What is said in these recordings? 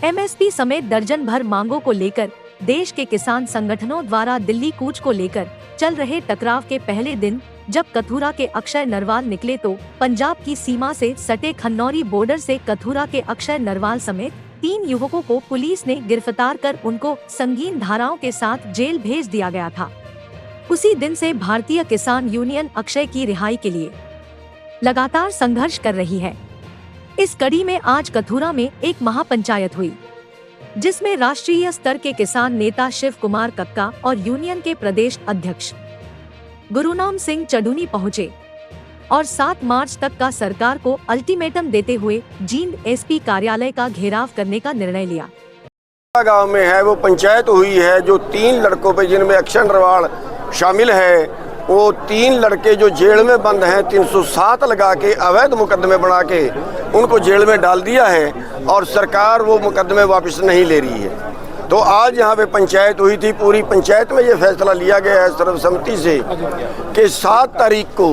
MSP समेत दर्जन भर मांगों को लेकर देश के किसान संगठनों द्वारा दिल्ली कूच को लेकर चल रहे टकराव के पहले दिन जब कथुरा के अक्षय नरवाल निकले तो पंजाब की सीमा से सटे खन्नौरी बॉर्डर से कथुरा के अक्षय नरवाल समेत 3 युवकों को पुलिस ने गिरफ्तार कर उनको संगीन धाराओं के साथ जेल भेज दिया गया था। उसी दिन से भारतीय किसान यूनियन अक्षय की रिहाई के लिए लगातार संघर्ष कर रही है। इस कड़ी में आज कथुरा में एक महापंचायत हुई, जिसमें राष्ट्रीय स्तर के किसान नेता शिव कुमार कक्का और यूनियन के प्रदेश अध्यक्ष गुरुनाम सिंह चडूनी पहुंचे और 7 मार्च तक का सरकार को अल्टीमेटम देते हुए जींद एसपी कार्यालय का घेराव करने का निर्णय लिया। गांव में है वो पंचायत हुई है जो 3 लड़कों पे, जिनमें अक्षय नरवाल शामिल है, वो 3 लड़के जो जेल में बंद हैं 307 लगा के अवैध मुकदमे बना के उनको जेल में डाल दिया है और सरकार वो मुकदमे वापस नहीं ले रही है। तो आज यहाँ पे पंचायत हुई थी, पूरी पंचायत में ये फैसला लिया गया है सर्वसम्मति से कि 7 तारीख को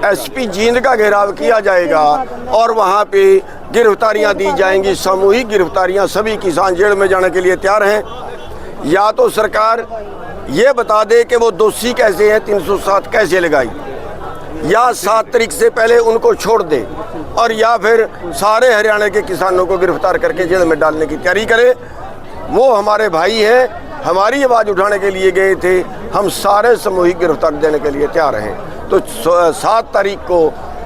एसपी जींद का घेराव किया जाएगा और वहाँ पे गिरफ्तारियाँ दी जाएंगी, सामूहिक गिरफ्तारियाँ। सभी किसान जेल में जाने के लिए तैयार हैं। या तो सरकार ये बता दे कि वो दोषी कैसे हैं, 307 कैसे लगाई, या 7 तारीख से पहले उनको छोड़ दे, और या फिर सारे हरियाणा के किसानों को गिरफ्तार करके जेल में डालने की तैयारी करे। वो हमारे भाई हैं, हमारी आवाज़ उठाने के लिए गए थे, हम सारे सामूहिक गिरफ्तार देने के लिए तैयार हैं। तो 7 तारीख को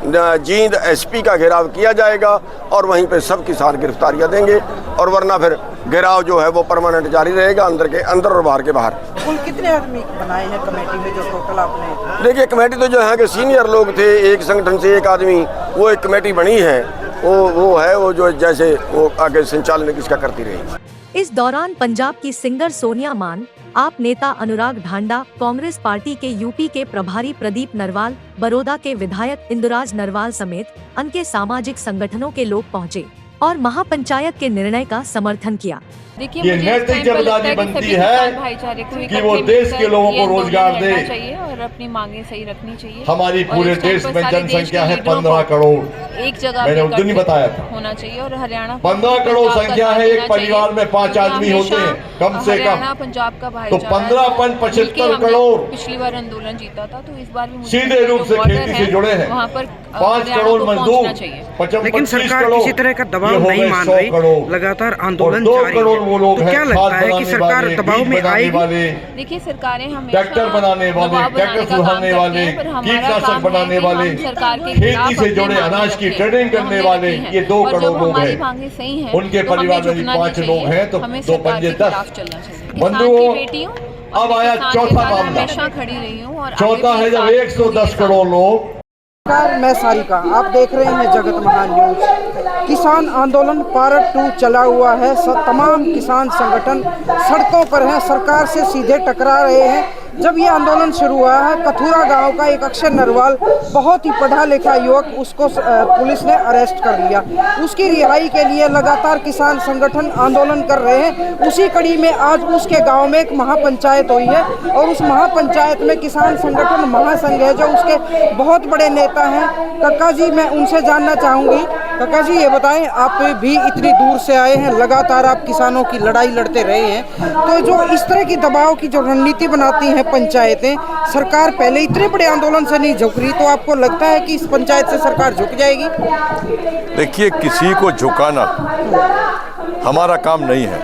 जींद एसपी का घेराव किया जाएगा और वहीं पे सब किसान गिरफ्तारियां देंगे, और वरना फिर घेराव जो है वो परमानेंट जारी रहेगा, अंदर के अंदर और बाहर के बाहर। कुल कितने आदमी बनाए हैं कमेटी में जो टोटल आपने? देखिए, कमेटी तो जो है कि सीनियर लोग थे, एक संगठन से एक आदमी, वो एक कमेटी बनी है, वो जो जैसे वो आगे संचालन इसका करती रही। इस दौरान पंजाब की सिंगर सोनिया मान, आप नेता अनुराग ढांडा, कांग्रेस पार्टी के यूपी के प्रभारी प्रदीप नरवाल, बड़ौदा के विधायक इंदुराज नरवाल समेत अन्य सामाजिक संगठनों के लोग पहुंचे और महापंचायत के निर्णय का समर्थन किया। देखिए, ये नैतिक जिम्मेदारी बनती है कि वो देश के लोगों को रोजगार दे और अपनी मांगे सही रखनी चाहिए। हमारी पूरे देश में जनसंख्या है 15 करोड़, एक जगह मैंने उस दिन ही बताया था होना चाहिए, और हरियाणा 15 करोड़ संख्या है। एक परिवार में 5 आदमी होते हैं कम से कम, पंजाब का भाई तो 15.75 करोड़ पिछली बार आंदोलन जीता था, तो इस बार भी सीधे रूप से खेती से जुड़े हैं। वहाँ पर 5 करोड़ मजदूर, लेकिन सरकार किसी तरह का दबाव नहीं मान रही, लगातार आंदोलन जारी है। तो क्या लगता है कि सरकार दबाव में आएगी? देखिए, सरकारें हमें ट्रैक्टर बनाने वाले, ट्रैक्टर सुधारने वाले, कीटनाशक बनाने वाले, खेती से जुड़े अनाज की ट्रेडिंग करने वाले, ये 2 करोड़ लोग हैं। उनके परिवार में 5 लोग हैं, तो 2 पंजे 10 बंधुओं। अब आया चौथा मामला, चौथा है जब 110 करोड़ लोग। मैं सारिका, आप देख रहे हैं जगत महान न्यूज। किसान आंदोलन पार्ट 2 चला हुआ है। तमाम किसान संगठन सड़कों पर हैं, सरकार से सीधे टकरा रहे हैं। जब ये आंदोलन शुरू हुआ है, कथुरा गांव का एक अक्षय नरवाल, बहुत ही पढ़ा लिखा युवक, उसको पुलिस ने अरेस्ट कर लिया। उसकी रिहाई के लिए लगातार किसान संगठन आंदोलन कर रहे हैं। उसी कड़ी में आज उसके गांव में एक महापंचायत हुई है और उस महापंचायत में किसान संगठन महासंघ है, जो उसके बहुत बड़े नेता हैं कक्का जी, मैं उनसे जानना चाहूँगी। कक्का जी, ये बताएं, आप भी इतनी दूर से आए हैं, लगातार आप किसानों की लड़ाई लड़ते रहे हैं, तो जो इस तरह की दबाव की जो रणनीति बनाती हैं पंचायतें, सरकार पहले इतने बड़े आंदोलन से नहीं झुक रही, तो आपको लगता है कि इस पंचायत से सरकार झुक जाएगी? देखिए, किसी को झुकाना हमारा काम नहीं है,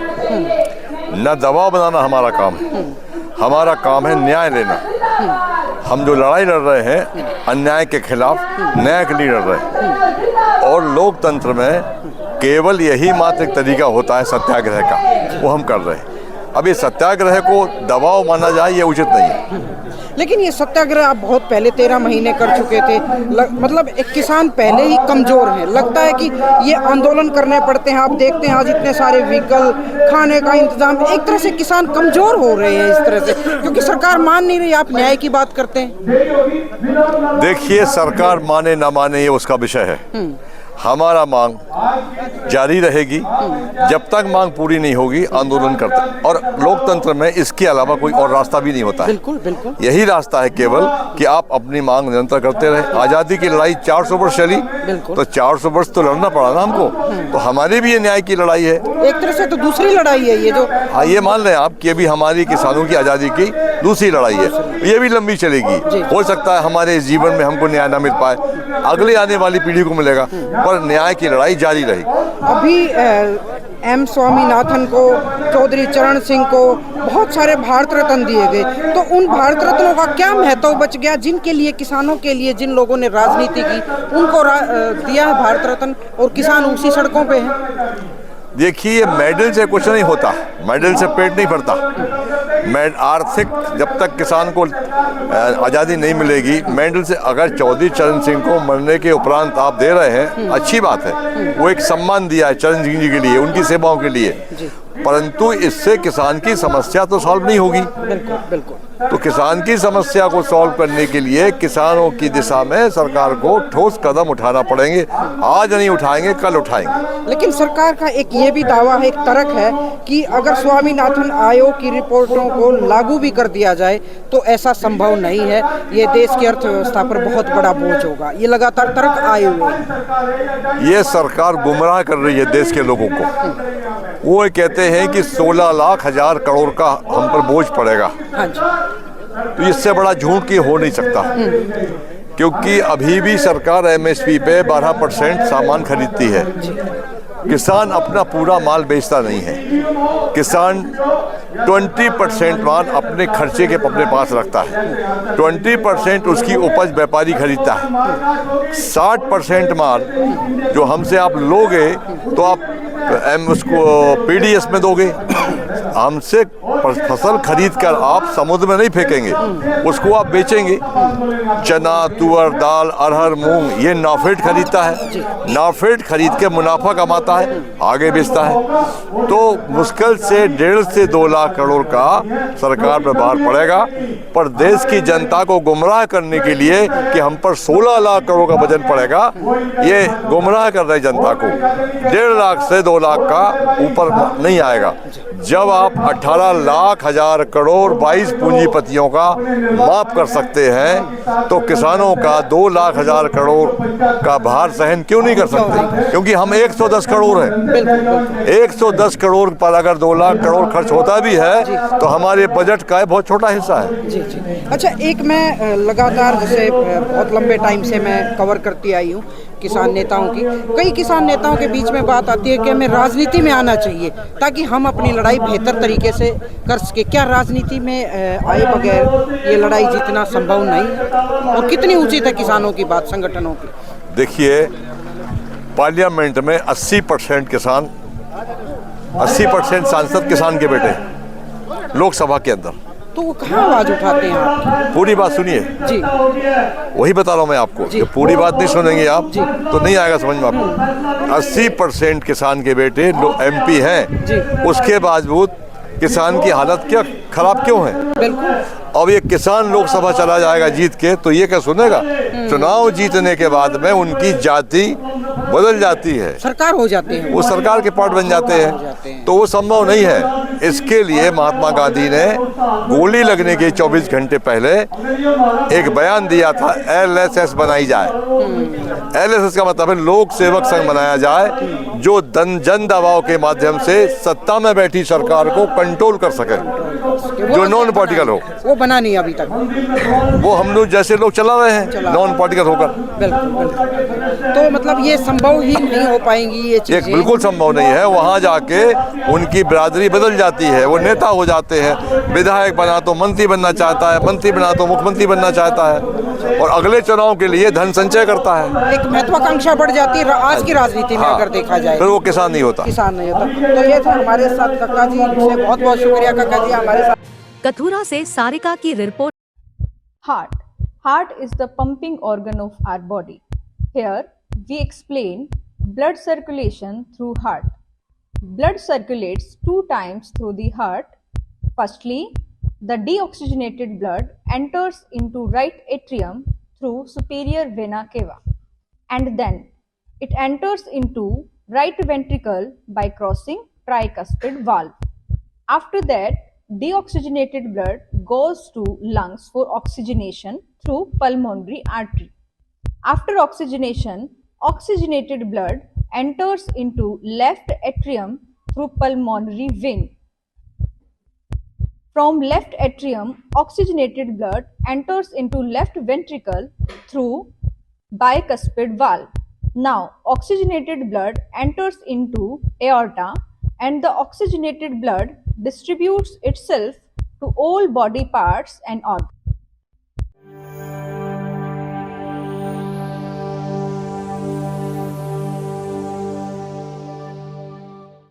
न दबाव बनाना हमारा काम है। हमारा काम है न्याय लेना। हम जो लड़ाई लड़ रहे हैं अन्याय के खिलाफ, न्याय के लिए लड़ रहे हैं, और लोकतंत्र में केवल यही मात्र एक तरीका होता है सत्याग्रह का, वो हम कर रहे हैं। अब ये सत्याग्रह को दबाव माना जाए, ये उचित नहीं है। लेकिन ये सत्याग्रह आप बहुत पहले 13 महीने कर चुके थे, मतलब एक किसान पहले ही कमजोर है, लगता है कि ये आंदोलन करने पड़ते हैं। आप देखते हैं आज इतने सारे व्हीकल, खाने का इंतजाम, एक तरह से किसान कमजोर हो रहे हैं इस तरह से, क्योंकि सरकार मान नहीं रही। आप न्याय की बात करते हैं। देखिए, सरकार माने ना माने ये उसका विषय है। हमारा मांग जारी रहेगी जब तक मांग पूरी नहीं होगी, आंदोलन करते। और लोकतंत्र में इसके अलावा कोई और रास्ता भी नहीं होता है। बिल्कुल बिल्कुल यही रास्ता है केवल कि आप अपनी मांग निरंतर करते रहे। आज़ादी की लड़ाई 400 वर्ष चली, तो 400 वर्ष तो लड़ना पड़ा ना हमको। तो हमारी भी ये न्याय की लड़ाई है, एक तरह से तो दूसरी लड़ाई है ये जो। हाँ, ये मान लें आप कि अभी हमारी किसानों की आज़ादी की दूसरी लड़ाई है, ये भी लंबी चलेगी। हो सकता है हमारे इस जीवन में हमको न्याय ना मिल पाए, अगले आने वाली पीढ़ी को मिलेगा, पर न्याय की लड़ाई जारी रहेगी। अभी एम स्वामीनाथन को, चौधरी चरण सिंह को बहुत सारे भारत रत्न दिए गए, तो उन भारत रत्नों का क्या महत्व बच गया जिनके लिए, किसानों के लिए, जिन लोगों ने राजनीति की, उनको दिया है भारत रत्न और किसान उसी सड़कों पे हैं। देखिए, मेडल से कुछ नहीं होता, मेडल से पेट नहीं भरता। आर्थिक जब तक किसान को आज़ादी नहीं मिलेगी, मेडल से अगर चौधरी चरण सिंह को मरने के उपरांत आप दे रहे हैं, अच्छी बात है, वो एक सम्मान दिया है चरण सिंह जी के लिए, उनकी सेवाओं के लिए, परंतु इससे किसान की समस्या तो सॉल्व नहीं होगी। बिल्कुल बिल्कुल। तो किसान की समस्या को सॉल्व करने के लिए किसानों की दिशा में सरकार को ठोस कदम उठाना पड़ेंगे। आज नहीं उठाएंगे, कल उठाएंगे। लेकिन सरकार का एक ये भी दावा है, एक तर्क है कि अगर स्वामीनाथन आयोग की रिपोर्टों को लागू भी कर दिया जाए तो ऐसा संभव नहीं है, ये देश की अर्थव्यवस्था पर बहुत बड़ा बोझ होगा। ये लगातार तर्क आए हुए हैं। ये सरकार गुमराह कर रही है देश के लोगों को। वो कहते हैं कि 16 लाख हजार करोड़ का हम पर बोझ पड़ेगा। हाँ जी। तो इससे बड़ा झूठ की हो नहीं सकता, क्योंकि अभी भी सरकार MSP पे 12% सामान खरीदती है। किसान अपना पूरा माल बेचता नहीं है, किसान 20% माल अपने खर्चे के अपने पास रखता है, 20% उसकी उपज व्यापारी खरीदता है। 60% माल जो हमसे आप लोगे तो आप उसको PDS में दोगे। हमसे फसल खरीद कर आप समुद्र में नहीं फेंकेंगे, उसको आप बेचेंगे। चना, तुअर दाल, अरहर, मूंग ये नाफेड खरीदता है, नाफेड खरीद के मुनाफा कमाता है, आगे बेचता है। तो मुश्किल से 1.5 से 2 लाख करोड़ का सरकार पर भार पड़ेगा। पर देश की जनता को गुमराह करने के लिए कि हम पर 16 लाख करोड़ का वजन पड़ेगा, ये गुमराह कर रहे जनता को। 1.5 लाख से 2 लाख का ऊपर नहीं आएगा। जब आप 18 लाख हजार करोड़ 22 पूंजीपतियों का माफ कर सकते हैं, तो किसानों का 2 लाख हजार करोड़ का भार सहन क्यों नहीं कर सकते? क्योंकि हम 110 करोड़ हैं। 110 करोड़ पर अगर 2 लाख करोड़ खर्च होता भी है तो हमारे बजट का बहुत छोटा हिस्सा है। जी जी। अच्छा, एक मैं लगातार जैसे बहुत लंबे टाइम से मैं कवर करती आई हूँ किसान नेताओं की, कई किसान नेताओं के बीच में बात आती है कि हमें राजनीति में आना चाहिए ताकि हम अपनी लड़ाई बेहतर तरीके से कर सके। क्या राजनीति में आए बगैर ये लड़ाई जीतना संभव नहीं है? और कितनी उचित है किसानों की बात, संगठनों की? देखिए, पार्लियामेंट में 80% किसान, 80% सांसद किसान के बेटे, लोकसभा के अंदर। तो वो कहाँ आवाज उठाते हैं आपकी? पूरी बात सुनिए जी। वही बता रहा हूँ मैं आपको, कि पूरी बात नहीं सुनेंगे आप तो नहीं आएगा समझ में आपको। 80% किसान के बेटे MP हैं, उसके बावजूद किसान की हालत क्या खराब क्यों है? बिल्कुल। अब ये किसान लोकसभा चला जाएगा जीत के, तो ये क्या सुनेगा? चुनाव जीतने के बाद में उनकी जाति बदल जाती है, सरकार हो जाती है, वो सरकार के पार्ट बन जाते हैं, तो वो संभव नहीं है। इसके लिए महात्मा गांधी ने गोली लगने के 24 घंटे पहले एक बयान दिया था, LSS बनाई जाए। LSS का मतलब है लोक सेवक संघ बनाया जाए, जो जन दबाव के माध्यम से सत्ता में बैठी सरकार को कंट्रोल कर सके, जो नॉन पॉलिटिकल हो। वो बना नहीं अभी तक, वो हम लोग जैसे लोग चला रहे हैं नॉन पॉलिटिकल होकर। बिल्कुल बिल्कुल। तो मतलब ये संभव ही नहीं हो पाएंगी ये चीजें। एक बिल्कुल संभव नहीं है। वहाँ जाके उनकी बिरादरी बदल जाती है, वो नेता हो जाते हैं। विधायक बना तो मंत्री बनना चाहता है, मंत्री बना तो मुख्यमंत्री बनना चाहता है, और अगले चुनाव के लिए धन संचय करता है। एक महत्वाकांक्षा बढ़ जाती है आज की राजनीति में। अगर देखा जाए फिर वो किसान नहीं होता, किसान नहीं होता। तो ये था हमारे साथ काका जी, बहुत बहुत शुक्रिया काका जी हमारे साथ। कथुरा से सारिका की report. Heart is the pumping organ of our body. Here we explain blood circulation through heart. Blood circulates 2 times through the heart. Firstly, the deoxygenated blood enters into right atrium through superior vena cava, and then It enters into right ventricle by crossing tricuspid valve. After that, deoxygenated blood goes to lungs for oxygenation through pulmonary artery. After oxygenation, oxygenated blood enters into left atrium through pulmonary vein. From left atrium, oxygenated blood enters into left ventricle through bicuspid valve. Now, oxygenated blood enters into aorta and the oxygenated blood distributes itself to all body parts and organs.